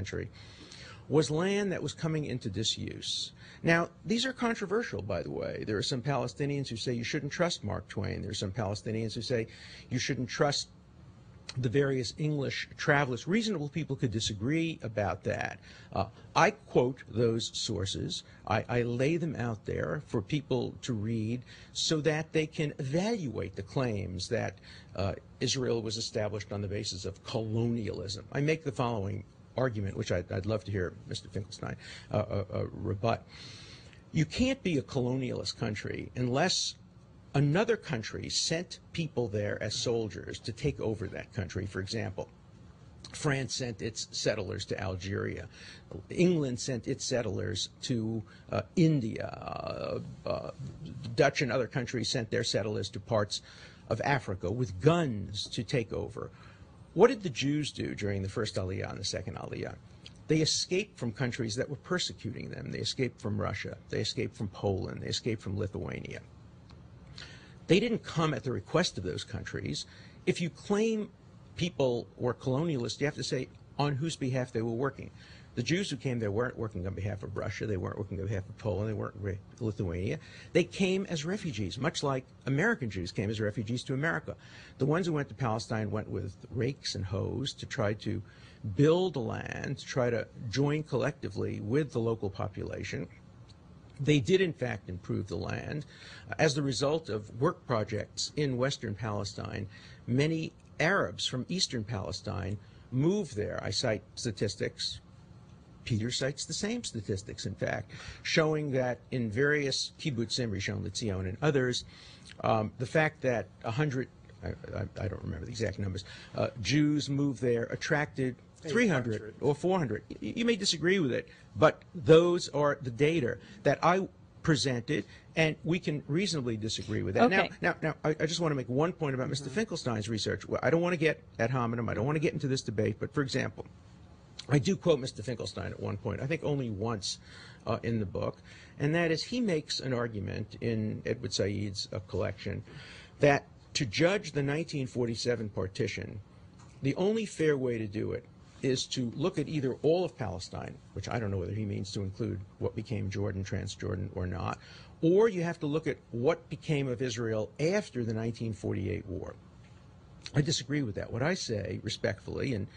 century, was land that was coming into disuse. Now, these are controversial, by the way. There are some Palestinians who say you shouldn't trust Mark Twain. There are some Palestinians who say you shouldn't trust the various English travelers. Reasonable people could disagree about that. I quote those sources. I lay them out there for people to read so that they can evaluate the claims that Israel was established on the basis of colonialism. I make the following argument, which I'd love to hear Mr. Finkelstein rebut. You can't be a colonialist country unless another country sent people there as soldiers to take over that country. For example, France sent its settlers to Algeria. England sent its settlers to India. Dutch and other countries sent their settlers to parts of Africa with guns to take over. What did the Jews do during the first Aliyah and the second Aliyah? They escaped from countries that were persecuting them. They escaped from Russia. They escaped from Poland. They escaped from Lithuania. They didn't come at the request of those countries. If you claim people were colonialists, you have to say on whose behalf they were working. The Jews who came there weren't working on behalf of Russia. They weren't working on behalf of Poland. They weren't Lithuania. They came as refugees, much like American Jews came as refugees to America. The ones who went to Palestine went with rakes and hoes to try to build land, to try to join collectively with the local population. They did, in fact, improve the land. As the result of work projects in Western Palestine, many Arabs from Eastern Palestine moved there. I cite statistics. Peter cites the same statistics, in fact, showing that in various kibbutzim, Rishon LeZion, and others, the fact that 100, I don't remember the exact numbers, Jews moved there attracted 300 or 400. You may disagree with it, but those are the data that I presented, and we can reasonably disagree with that. Okay. Now, I just want to make one point about Mr. Finkelstein's research. Well, I don't want to get ad hominem. I don't want to get into this debate, but for example, I do quote Mr. Finkelstein at one point, I think only once in the book, and that is he makes an argument in Edward Said's collection that to judge the 1947 partition, the only fair way to do it is to look at either all of Palestine, which I don't know whether he means to include what became Jordan, Transjordan, or not, or you have to look at what became of Israel after the 1948 war. I disagree with that. What I say, respectfully, in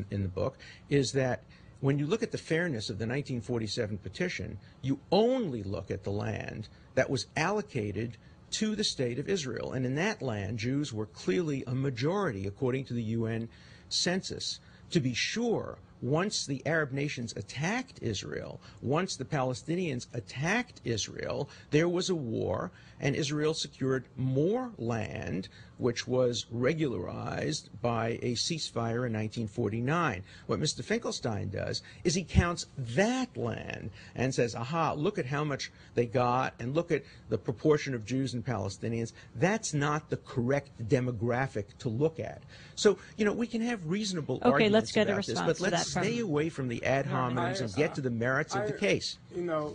the book, is that when you look at the fairness of the 1947 petition, you only look at the land that was allocated to the state of Israel. And in that land, Jews were clearly a majority, according to the UN census. To be sure, once the Arab nations attacked Israel, once the Palestinians attacked Israel, there was a war, and Israel secured more land, which was regularized by a ceasefire in 1949. What Mr. Finkelstein does is he counts that land and says, aha, look at how much they got, and look at the proportion of Jews and Palestinians. That's not the correct demographic to look at. So, you know, we can have reasonable arguments let's get a about this, response but let's stay away from the ad hominems and get to the merits of the case. You know,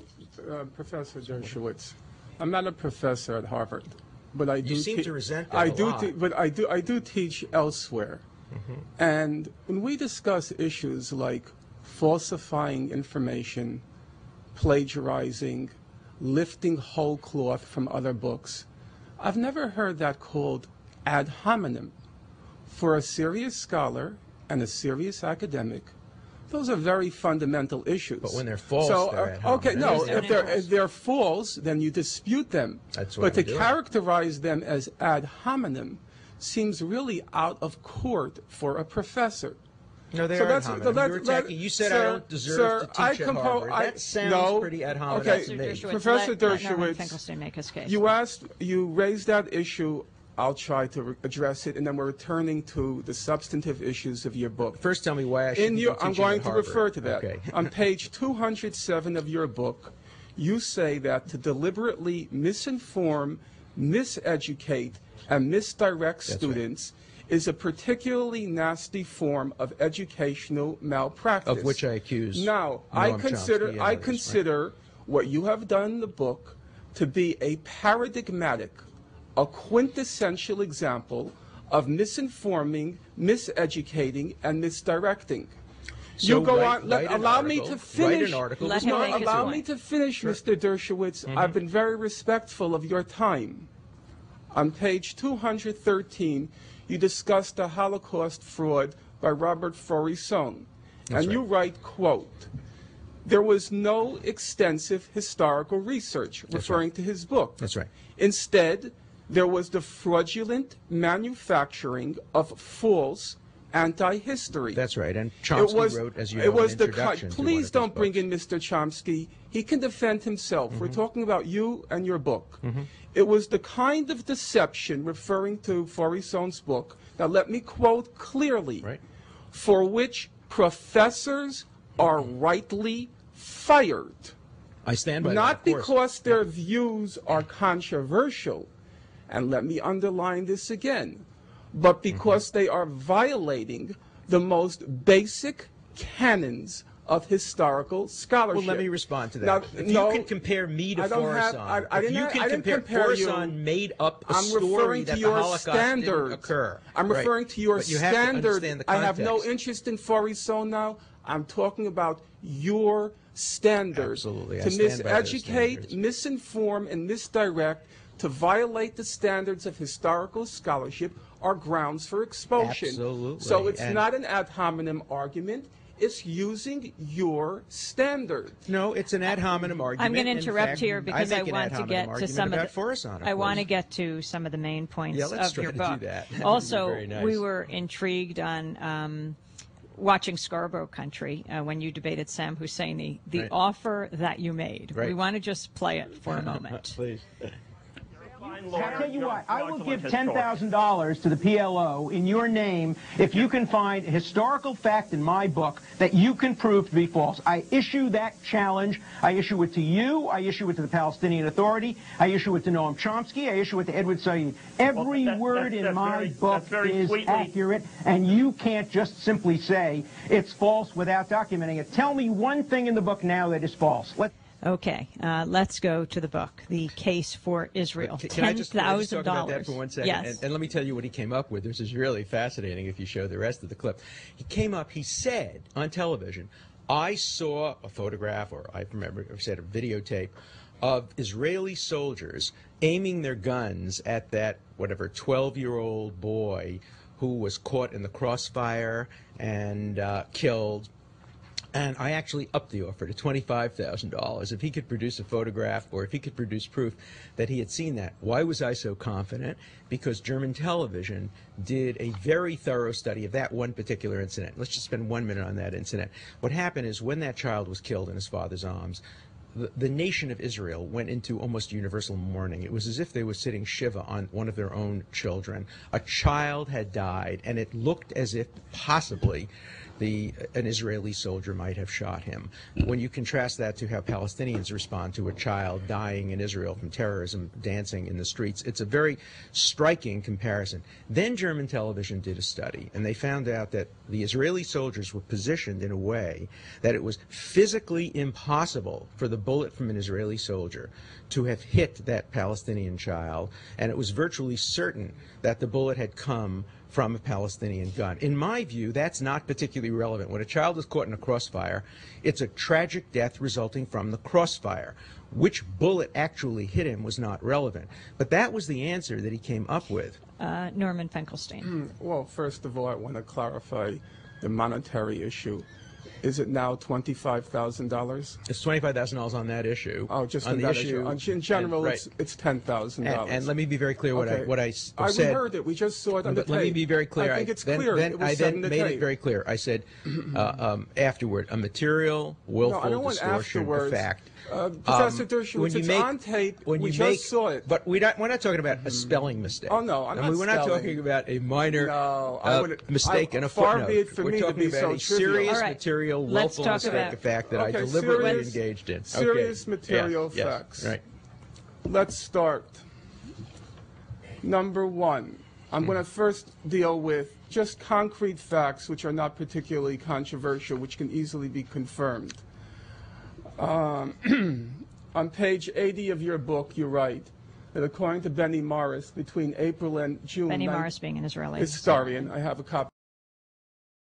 Professor Dershowitz, I'm not a professor at Harvard, but I do. You seem to resent that a lot. But I do teach elsewhere, and when we discuss issues like falsifying information, plagiarizing, lifting whole cloth from other books, I've never heard that called ad hominem. For a serious scholar and a serious academic, those are very fundamental issues. But when they're false, they're ad okay, hominem. no, if they're false, then you dispute them. That's what But I'm to doing. characterize them as ad hominem seems really out of court for a professor. No, they So are ad that's- hominem. that's- You're that- attacking. You said sir, I don't deserve sir, to I teach at compo- Harvard. I- That sounds no. pretty ad hominem Okay, to me. Professor Let Dershowitz, Finkelstein make his case. you raised that issue. I'll try to address it, and then we're returning to the substantive issues of your book. First, tell me why I shouldn't go I'm teaching going at to Harvard. refer to that. Okay. On page 207 of your book, you say that to deliberately misinform, miseducate, and misdirect students is a particularly nasty form of educational malpractice. Of which I accuse Now, Noam Chomsky and others, consider what you have done in the book to be a paradigmatic, a quintessential example of misinforming, miseducating, and misdirecting. So you go write, on. write an Allow article, me to finish. Write an article. Let him No, make his allow point. me to finish, Sure. Mr. Dershowitz. I've been very respectful of your time. On page 213, you discuss the Holocaust fraud by Robert Faurisson. That's And you right. write, quote, there was no extensive historical research, referring to his book. That's right. Instead, there was the fraudulent manufacturing of false anti-history. That's right. And Chomsky wrote, as you know, an introduction to one Please of don't his bring books. in Mr. Chomsky. He can defend himself. Mm-hmm. We're talking about you and your book. It was the kind of deception, referring to Faurisson's book, now let me quote clearly, Right. for which professors are rightly fired. I stand by Not that, of course. because their views are controversial, and let me underline this again, but because they are violating the most basic canons of historical scholarship. Well, let me respond to that. Now, If no, you can compare me to I don't have- Faurisson, I if you didn't- can I didn't compare Faurisson you. made up a I'm story referring that to the your Holocaust standard. didn't occur. I'm Right. referring to your But you have to standard. understand the I have no context. interest in Faurisson now. I'm talking about your standard. Absolutely. I To stand by those miseducate, standards. misinform, and misdirect, to violate the standards of historical scholarship are grounds for expulsion. Absolutely. So it's And- not an ad hominem argument. It's using your standard. No, it's an ad hominem argument. I'm going to In interrupt fact, here because I make an want ad to hominem get to argument some of about the. Faurisson, of I want to course. get to some of the main points Yeah, let's of your try to book. do that. That would be Also, very nice. we were intrigued on watching Scarborough Country when you debated Sam Husseini. The Right. offer that you made. Right. We want to just play it for a moment. Please. I'll tell you what, I will give $10,000 to the PLO in your name if you can find a historical fact in my book that you can prove to be false. I issue that challenge. I issue it to you. I issue it to the Palestinian Authority. I issue it to Noam Chomsky. I issue it to Edward Said. Every word in my book is accurate, and you can't just simply say it's false without documenting it. Tell me one thing in the book now that is false. Okay, let's go to the book, The Case for Israel. Can I just talk about that $10,000. for 1 second? Yes. And let me tell you what he came up with. This is really fascinating if you show the rest of the clip. He said on television, I saw a photograph, or I remember, I said a videotape, of Israeli soldiers aiming their guns at that, 12-year-old boy who was caught in the crossfire and killed. And I actually upped the offer to $25,000 if he could produce a photograph or if he could produce proof that he had seen that. Why was I so confident? Because German television did a very thorough study of that one particular incident. Let's just spend 1 minute on that incident. What happened is when that child was killed in his father's arms, the nation of Israel went into almost universal mourning. It was as if they were sitting Shiva on one of their own children. A child had died, and it looked as if possibly an Israeli soldier might have shot him. When you contrast that to how Palestinians respond to a child dying in Israel from terrorism, dancing in the streets, it's a very striking comparison. Then German television did a study, and they found out that the Israeli soldiers were positioned in a way that it was physically impossible for the bullet from an Israeli soldier to have hit that Palestinian child, and it was virtually certain that the bullet had come from a Palestinian gun. In my view, that's not particularly relevant. When a child is caught in a crossfire, it's a tragic death resulting from the crossfire. Which bullet actually hit him was not relevant. But that was the answer that he came up with. Norman Finkelstein. Well, first of all, I want to clarify the monetary issue. Is it now $25,000? It's $25,000 on that issue. Oh, just on that the issue. In general, right. it's $10,000. And let me be very clear what I said. We heard it. We just saw it on the tape. Let me be very clear. I think it's clear. I then made it very clear. I said afterward, a material, willful distortion of fact. Professor Dershowitz, it's on tape. We just saw it. But we're not talking about a spelling mistake. Oh, no, I'm not We're not spelling. talking about a minor mistake and a far footnote. be it for we're me to talking be about so a trivial. serious All right. material, Let's willful talk mistake about- of fact that I Okay, deliberately serious- engaged in. serious Okay. material Yes, facts. Right. Let's start. Number one, I'm going to first deal with just concrete facts which are not particularly controversial, which can easily be confirmed. On page 80 of your book, you write that according to Benny Morris, between April and June... Benny Morris being an Israeli historian, I have a copy